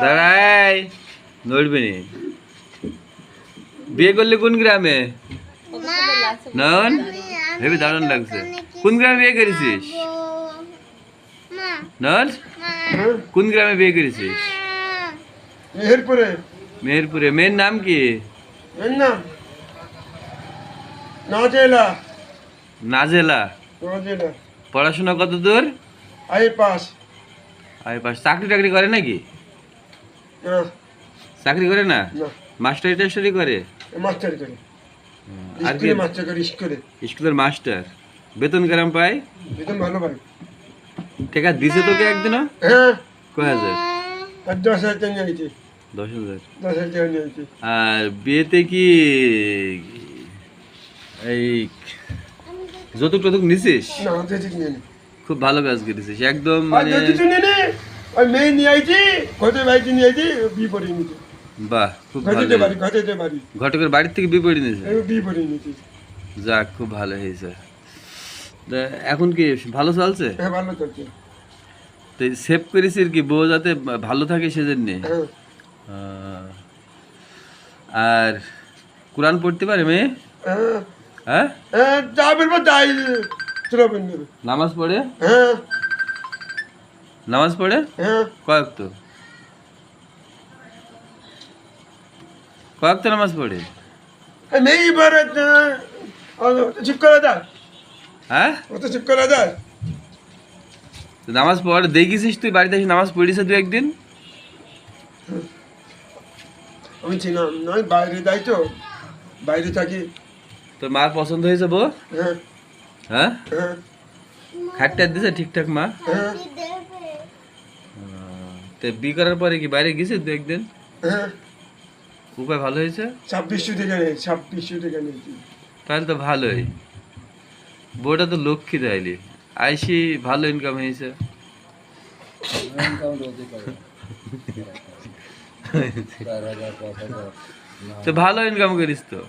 দাঁড়াই নড়বে নি। বিয়ে করলে কোন গ্রামে? নন ভেবে দারুণ লাগছে। কোন গ্রামে বিয়ে করেছিস? নন কোন গ্রামে বিয়ে করেছিস? মেহেরপুরে। মেহেরপুরে। মেয়ের নাম কি? মেয়ের নাম নাজেলা। নাজেলা। নাজেলা। পড়াশোনা কত দূর? I pass. চাকরি টাকরি করে নাকি? না। চাকরি করে না? না। মাস্টারি টাস্টারি করে? মাস্টারি করে। আর কি? স্কুলে মাস্টার করে স্কুলে। স্কুলের মাস্টার। বেতন কেরাম পায়? বেতন ভালো পাই। টাকা দিছে তোকে একদিনও? হ্যাঁ। কয় হাজার? আর 10,000 টাকা নিয়েছি। 10,000। 10,000 টাকা নিয়েছি। আর বিয়েতে কি এই যৌতুক টতুক নিছিস? না যৌতুক নিয়ে নি। খুব ভালো কাজ করেছিস একদম। আর যৌতুক নিয়ে নি। ওই মেয়ে নিয়ে আইছি, ঘটে বাইতে নিয়ে আইছি, বিয়ে পড়িয়ে নিয়েছি। বাহ খুব ভালো। ঘটেতে বাড়ি। ঘটকের বাড়ির থেকে বিয়ে পড়িয়ে নিয়েছে? বিয়ে পড়িয়ে নিয়েছি। যাক খুব ভালো হয়েছে। এখন কি ভালো চলছে? হ্যাঁ ভালো চলছে। তো সেভ করেছিস কি বউ যাতে ভালো থাকে সেজন্য? হ্যাঁ। আর কোরআন পড়তে পারে মেয়ে? হ্যাঁ। হ্যাঁ যা বলবো তাই শ্রবণ নেবে। নামাজ পড়ে? হ্যাঁ। নামাজ পড়ে? হ্যাঁ। কয়েক তো নামাজ পড়ে? নেই বারে চুপ করা যায়। হ্যাঁ অত চুপ করা যায়। নামাজ পড়ে দেখেছিস তুই বাড়িতে এসে নামাজ পড়িস দু একদিন? আমি চিনা নয়, বাইরে যাই তো, বাইরে থাকি। তোর মার পছন্দ হয়েছে বউ? হ্যাঁ। হ্যাঁ হ্যাঁ। খাটটা দিছে ঠিকঠাক মা? হ্যাঁ। তো বিয়ে করার পরে কি বাইরে গেছে দু একদিন? হ্যাঁ। উপায় ভালো হয়েছে? 2600 টাকা নেই, 2600 টাকা নিয়েছি। তাহলে তো ভালোই। বউটা তো লক্ষ্মী তাইলে আইসি ভালো ইনকাম হয়েছে। তো ভালো ইনকাম করিস তো।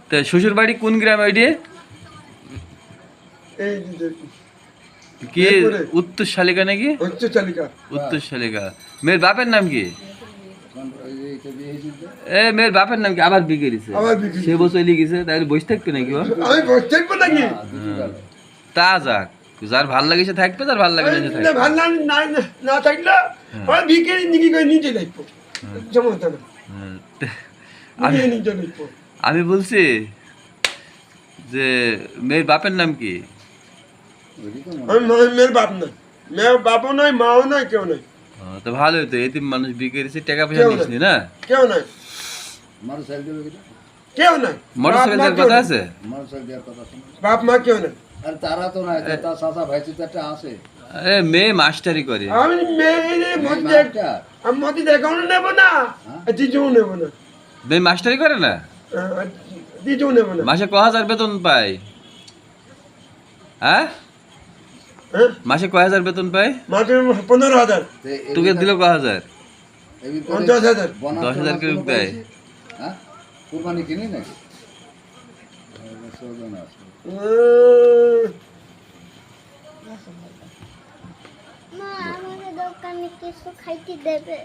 তো শ্বশুর বাড়ি কোন গ্রামে ওইটি? এই কি উত্তর শালিকা নাকি? উত্তর শালিকা। উত্তর শালিকা। মেয়ের বাপের নাম কি? মেয়ের বাপের নাম কি? আবার বিয়ে করেছে? সে বছর লিখেছে তাহলে বসে থাকবে নাকি? আমি বসে থাকবো নাকি? তা যাক, যার ভাল লাগে সে থাকবে, যার ভাল লাগে না সে থাকবে। ভাল না থাকলে আমি বিকে নিকি করে নিচে দেখবো। সমস্যা না। আমি বলছি যে মেয়ের বাপের নাম কি? মেয়ের বাপ না, মেয়ের বাপও নয়, মাও নয়, কেউ নয়। তো ভালোই তো, এতিম মানুষ বিয়ে করেছে, টাকা পয়সা নিস নি না? কেউ নাই, কেউ নাই। মোটরসাইকেল দেওয়ার কথা আছে? বাপ মা কেউ নাই। আর তারা তো নাই, তার চাচা ভাই চাচাটা আছে। মেয়ে মাস্টারি করে। আমি মতি দেখানো নেবো না, দ্বিতীয় নেবো না। মেয়ে মাস্টারি করে না? দ্বিতীয় নেবো না। মাসে 1000 বেতন পায়? হ্যাঁ মাসে 1000 বেতন পায়? মাসে 15,000। তোকে দিল 1000? 50,000। 10,000 করে দেয়? হ্যাঁ কুরবানি কিনি নাকি? মা আমাদের দোকানে কিছু খাইতে দেবে?